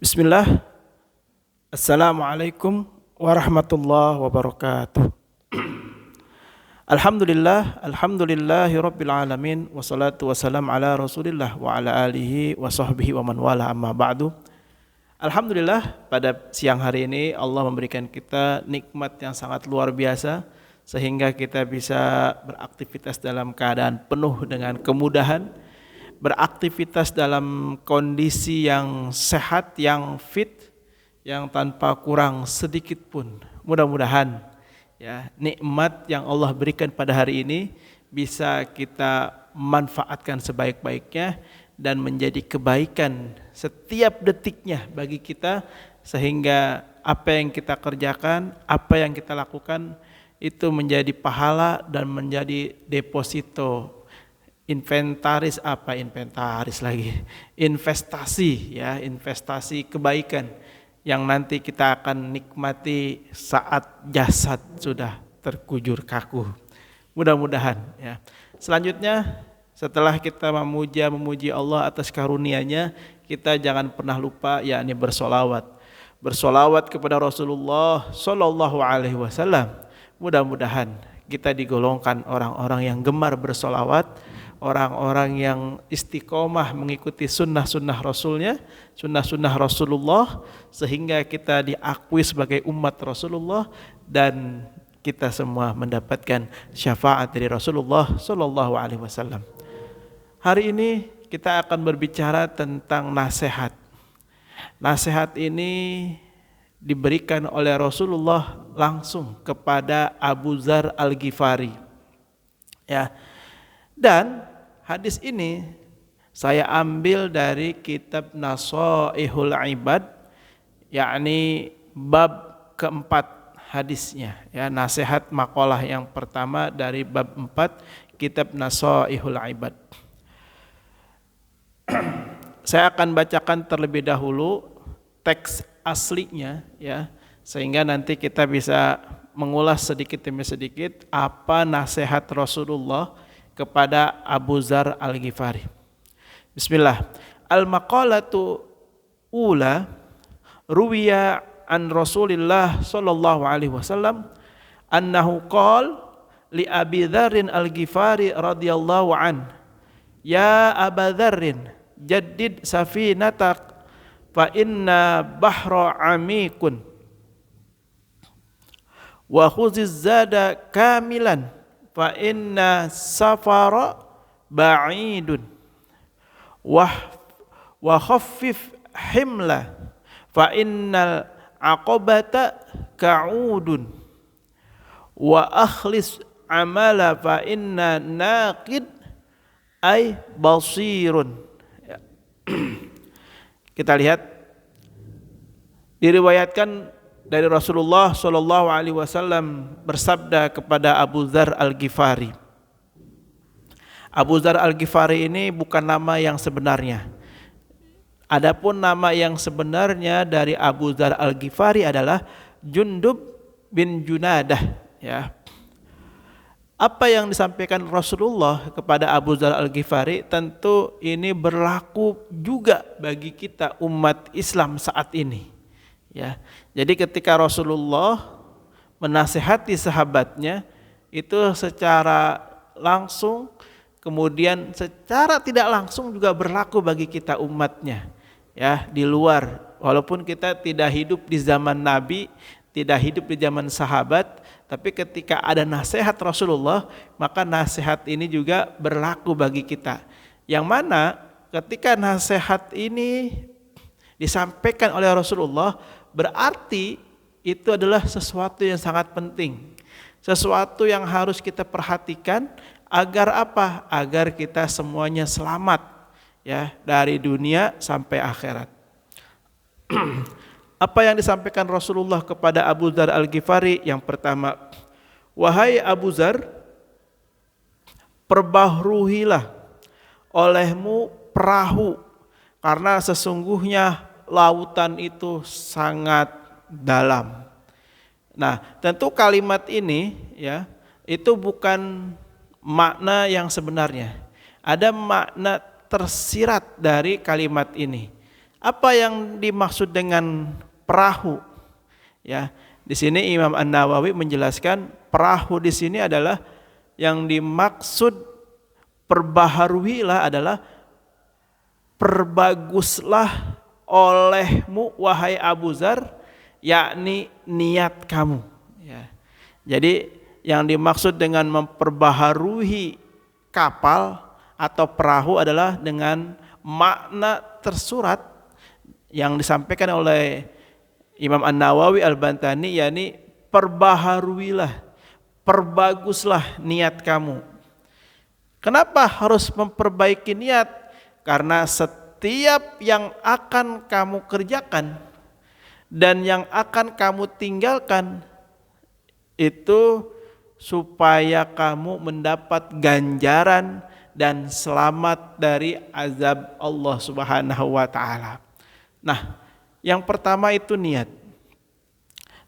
Bismillah. Assalamualaikum warahmatullahi wabarakatuh. Alhamdulillahi rabbil alamin. Wassalatu wassalam ala rasulillah wa ala alihi wa sahbihi wa man wala amma ba'du. Alhamdulillah, pada siang hari ini Allah memberikan kita nikmat yang sangat luar biasa sehingga kita bisa beraktivitas dalam keadaan penuh dengan kemudahan, beraktivitas dalam kondisi yang sehat, yang fit, yang tanpa kurang sedikit pun. Mudah-mudahan ya, nikmat yang Allah berikan pada hari ini bisa kita manfaatkan sebaik-baiknya dan menjadi kebaikan setiap detiknya bagi kita, sehingga apa yang kita kerjakan, apa yang kita lakukan itu menjadi pahala dan menjadi deposito, investasi kebaikan yang nanti kita akan nikmati saat jasad sudah terkujur kaku. Mudah-mudahan ya. Selanjutnya, setelah kita memuji Allah atas karunia-Nya, kita jangan pernah lupa yakni bersolawat kepada Rasulullah Sallallahu Alaihi Wasallam. Mudah-mudahan kita digolongkan orang-orang yang gemar bersolawat, orang-orang yang istiqomah mengikuti sunnah-sunnah Rasulnya, sunnah-sunnah Rasulullah, sehingga kita diakui sebagai umat Rasulullah dan kita semua mendapatkan syafaat dari Rasulullah Sallallahu Alaihi Wasallam. Hari ini kita akan berbicara tentang nasihat. Nasihat ini diberikan oleh Rasulullah langsung kepada Abu Dzar Al-Ghifari. Ya. Dan hadis ini saya ambil dari kitab Nashaihul Ibad, yakni bab keempat hadisnya. Ya, nasihat makalah yang pertama dari bab 4 kitab Nashaihul Ibad. Saya akan bacakan terlebih dahulu teks aslinya ya, sehingga nanti kita bisa mengulas sedikit demi sedikit apa nasihat Rasulullah kepada Abu Dzar Al-Ghifari. Bismillah. Al-maqalatu ula ruwiya an Rasulillah sallallahu alaihi wasallam annahu qala li Abi Dzar Al-Ghifari radhiyallahu an, ya Aba Dzarrin jaddid safinatak fa inna bahra amikun wa khuziz zada kamilan fa inna safara ba'idun wa khaffif himla fa innal aqabata ka'udun wa akhlis amala fa inna naqid ay basirun. Kita lihat, diriwayatkan dari Rasulullah Shallallahu Alaihi Wasallam bersabda kepada Abu Dzar Al-Ghifari. Abu Dzar Al-Ghifari ini bukan nama yang sebenarnya. Adapun nama yang sebenarnya dari Abu Dzar Al-Ghifari adalah Jundub bin Junadah. Ya. Apa yang disampaikan Rasulullah kepada Abu Dzar Al-Ghifari tentu ini berlaku juga bagi kita umat Islam saat ini. Ya, jadi ketika Rasulullah menasihati sahabatnya itu secara langsung, kemudian secara tidak langsung juga berlaku bagi kita umatnya. Ya, di luar, walaupun kita tidak hidup di zaman Nabi, tidak hidup di zaman sahabat, tapi ketika ada nasihat Rasulullah, maka nasihat ini juga berlaku bagi kita. Yang mana ketika nasihat ini disampaikan oleh Rasulullah, berarti itu adalah sesuatu yang sangat penting, sesuatu yang harus kita perhatikan agar apa? Agar kita semuanya selamat ya, dari dunia sampai akhirat. Apa yang disampaikan Rasulullah kepada Abu Dzar Al-Ghifari? Yang pertama, wahai Abu Dzar, perbahruhilah olehmu perahu, karena sesungguhnya lautan itu sangat dalam. Nah, tentu kalimat ini ya, itu bukan makna yang sebenarnya. Ada makna tersirat dari kalimat ini. Apa yang dimaksud dengan perahu? Ya, di sini Imam An-Nawawi menjelaskan perahu di sini adalah yang dimaksud perbaharuilah adalah perbaguslah olehmu wahai Abu Dzar, yakni niat kamu. Ya. Jadi yang dimaksud dengan memperbaharui kapal atau perahu adalah dengan makna tersurat yang disampaikan oleh Imam An-Nawawi Al-Bantani, yakni perbaharuilah, perbaguslah niat kamu. Kenapa harus memperbaiki niat? Karena setiap yang akan kamu kerjakan dan yang akan kamu tinggalkan itu supaya kamu mendapat ganjaran dan selamat dari azab Allah Subhanahu wa taala. Nah, yang pertama itu niat.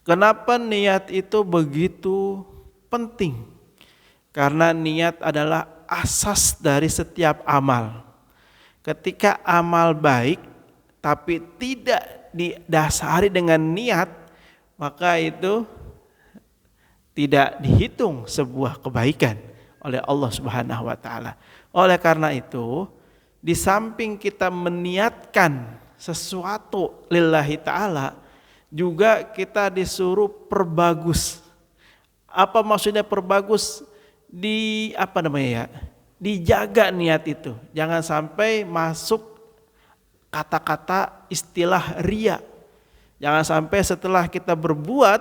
Kenapa niat itu begitu penting? Karena niat adalah asas dari setiap amal. Ketika amal baik tapi tidak didasari dengan niat, maka itu tidak dihitung sebuah kebaikan oleh Allah Subhanahu wa taala. Oleh karena itu, di samping kita meniatkan sesuatu lillahi ta'ala, juga kita disuruh perbagus. Apa maksudnya perbagus? Dijaga niat itu. Jangan sampai masuk kata-kata istilah riya. Jangan sampai setelah kita berbuat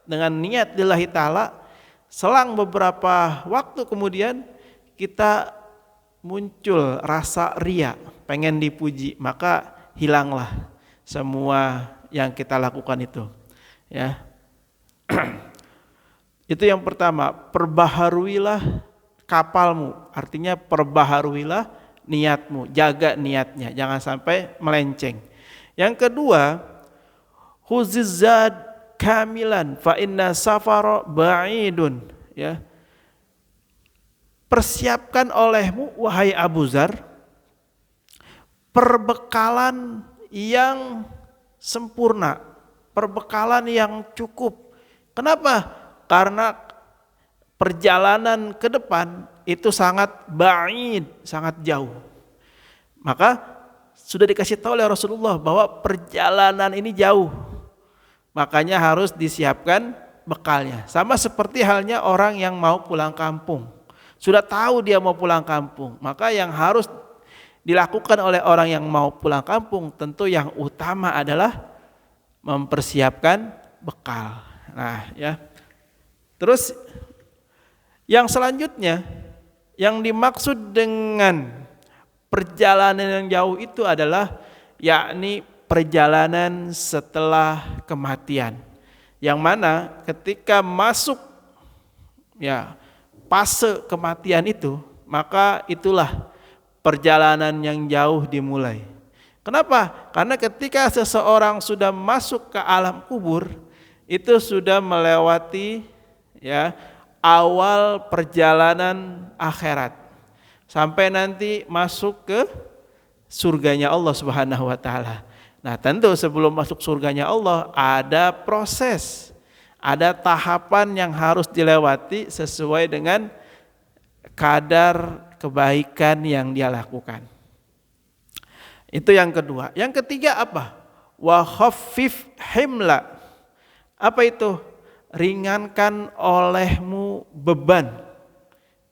dengan niat lillahi ta'ala, selang beberapa waktu kemudian kita muncul rasa riya, pengen dipuji, maka hilanglah semua yang kita lakukan itu. Ya. Itu yang pertama, perbaharuilah kapalmu, artinya perbaharuilah niatmu, jaga niatnya, jangan sampai melenceng. Yang kedua, huzizad kamilan fa inna safara ba'idun, ya. Persiapkan olehmu wahai Abu Dzar perbekalan yang sempurna, perbekalan yang cukup. Kenapa? Karena perjalanan ke depan itu sangat ba'id, sangat jauh. Maka sudah dikasih tahu oleh Rasulullah bahwa perjalanan ini jauh. Makanya harus disiapkan bekalnya. Sama seperti halnya orang yang mau pulang kampung. Sudah tahu dia mau pulang kampung, maka yang harus dilakukan oleh orang yang mau pulang kampung tentu yang utama adalah mempersiapkan bekal. Nah, ya. Terus yang selanjutnya yang dimaksud dengan perjalanan yang jauh itu adalah yakni perjalanan setelah kematian. Yang mana ketika masuk ya fase kematian itu, maka itulah perjalanan yang jauh dimulai. Kenapa? Karena ketika seseorang sudah masuk ke alam kubur, itu sudah melewati ya awal perjalanan akhirat. Sampai nanti masuk ke surganya Allah Subhanahu wa taala. Nah, tentu sebelum masuk surganya Allah ada proses, ada tahapan yang harus dilewati sesuai dengan kadar kebaikan yang dia lakukan. Itu yang kedua. Yang ketiga apa? Wa khaffif himla. Apa itu? Ringankan olehmu beban.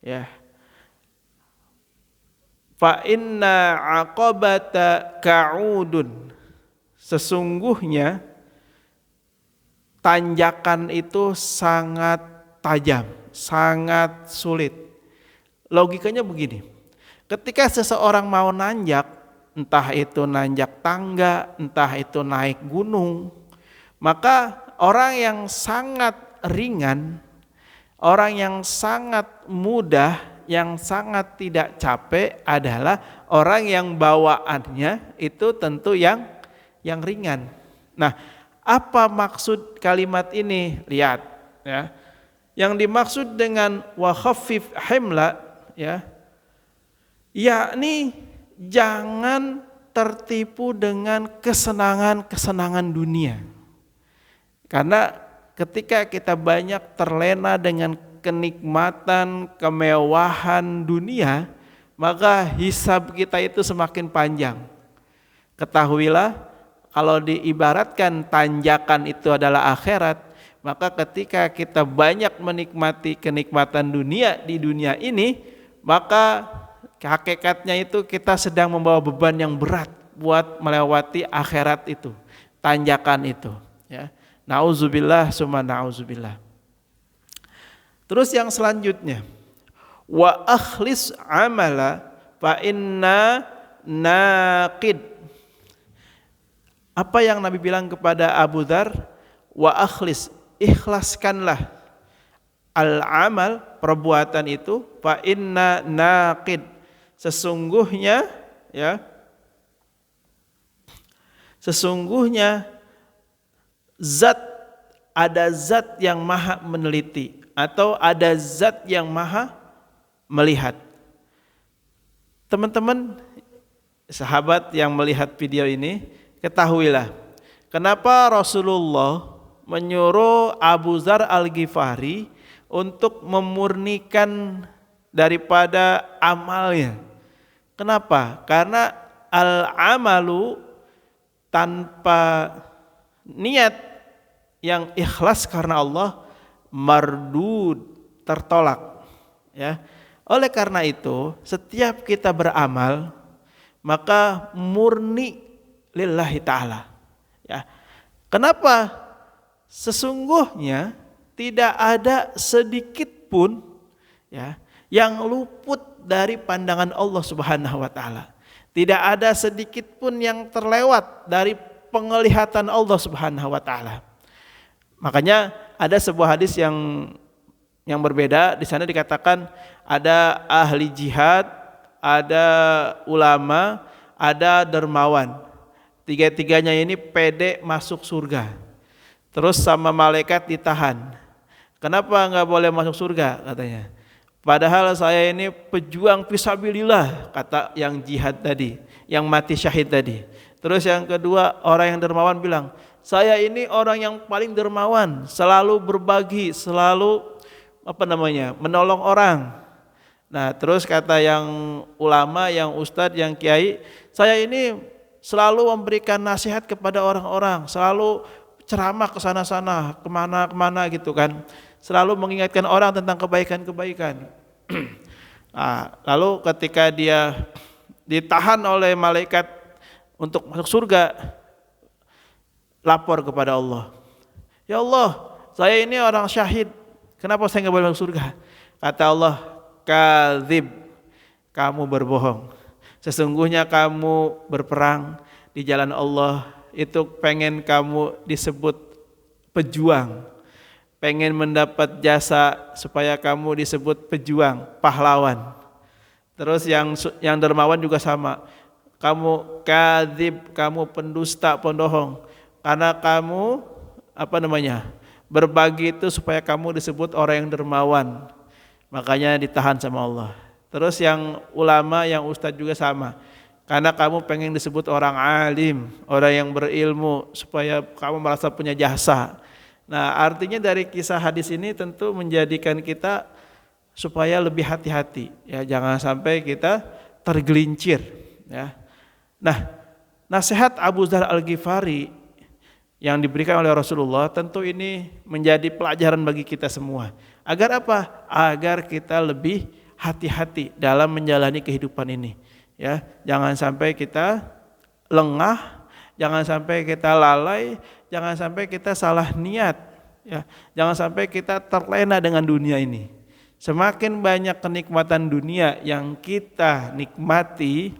Ya. Fa inna aqabata ka'udun. Sesungguhnya tanjakan itu sangat tajam, sangat sulit. Logikanya begini, ketika seseorang mau nanjak, entah itu nanjak tangga, entah itu naik gunung, maka orang yang sangat ringan, orang yang sangat mudah, yang sangat tidak capek adalah orang yang bawaannya itu tentu yang ringan. Nah, apa maksud kalimat ini? Lihat ya. Yang dimaksud dengan wa khaffif himla ya, yakni jangan tertipu dengan kesenangan-kesenangan dunia. Karena ketika kita banyak terlena dengan kenikmatan, kemewahan dunia, maka hisab kita itu semakin panjang. Ketahuilah, kalau diibaratkan tanjakan itu adalah akhirat, maka ketika kita banyak menikmati kenikmatan dunia di dunia ini, maka hakikatnya itu kita sedang membawa beban yang berat buat melewati akhirat itu, tanjakan itu, ya. Nauzubillah summa nauzubillah. Terus yang selanjutnya, wa akhlis amala fa inna naqid. Apa yang Nabi bilang kepada Abu Dzar? Wa akhlis, ikhlaskanlah al-amal, perbuatan itu, fa inna naqid, sesungguhnya ya, sesungguhnya ada zat yang maha meneliti atau ada zat yang maha melihat. Teman-teman sahabat yang melihat video ini, ketahuilah kenapa Rasulullah menyuruh Abu Dzar Al-Ghifari untuk memurnikan daripada amalnya. Kenapa? Karena al-amalu tanpa niat yang ikhlas karena Allah mardud, tertolak, ya. Oleh karena itu, setiap kita beramal maka murni lillahi ta'ala, ya. Kenapa? Sesungguhnya tidak ada sedikit pun, ya, yang luput dari pandangan Allah Subhanahu wa taala. Tidak ada sedikit pun yang terlewat dari penglihatan Allah Subhanahu wa taala. Makanya ada sebuah hadis yang berbeda. Di sana dikatakan ada ahli jihad, ada ulama, ada dermawan. Tiga-tiganya ini pede masuk surga. Terus sama malaikat ditahan. Kenapa nggak boleh masuk surga katanya? Padahal saya ini pejuang fisabilillah, kata yang jihad tadi, yang mati syahid tadi. Terus yang kedua, orang yang dermawan bilang, saya ini orang yang paling dermawan, selalu berbagi, selalu menolong orang. Nah, terus kata yang ulama, yang ustadz, yang kiai, saya ini selalu memberikan nasihat kepada orang-orang, selalu ceramah ke sana-sana, kemana-kemana gitu kan, selalu mengingatkan orang tentang kebaikan-kebaikan. Nah, lalu ketika dia ditahan oleh malaikat untuk masuk surga, lapor kepada Allah, ya Allah, saya ini orang syahid, kenapa saya nggak boleh masuk surga? Kata Allah, kadzib, kamu berbohong. Sesungguhnya kamu berperang di jalan Allah itu pengen kamu disebut pejuang, pengen mendapat jasa supaya kamu disebut pejuang, pahlawan. Terus yang dermawan juga sama, kamu kadzib, kamu pendusta, pendohong. Karena kamu berbagi itu supaya kamu disebut orang yang dermawan, makanya ditahan sama Allah. Terus yang ulama, yang ustadz juga sama, karena kamu pengen disebut orang alim, orang yang berilmu, supaya kamu merasa punya jasa. Nah, artinya dari kisah hadis ini tentu menjadikan kita supaya lebih hati-hati, ya, jangan sampai kita tergelincir, ya. Nah, nasihat Abu Dzar Al-Ghifari yang diberikan oleh Rasulullah tentu ini menjadi pelajaran bagi kita semua. Agar apa? Agar kita lebih hati-hati dalam menjalani kehidupan ini. Ya, jangan sampai kita lengah, jangan sampai kita lalai, jangan sampai kita salah niat. Ya, jangan sampai kita terlena dengan dunia ini. Semakin banyak kenikmatan dunia yang kita nikmati,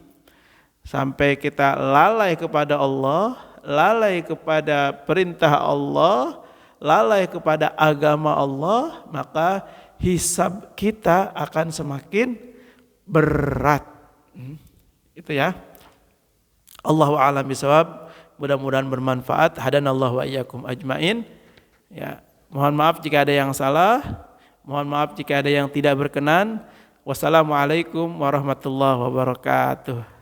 sampai kita lalai kepada Allah, lalai kepada perintah Allah, lalai kepada agama Allah, maka hisab kita akan semakin berat. Itu ya. Allahu a'lam bishawab. Mudah-mudahan bermanfaat. Hadanallahu wa iyyakum ajmain. Ya, mohon maaf jika ada yang salah. Mohon maaf jika ada yang tidak berkenan. Wassalamualaikum warahmatullahi wabarakatuh.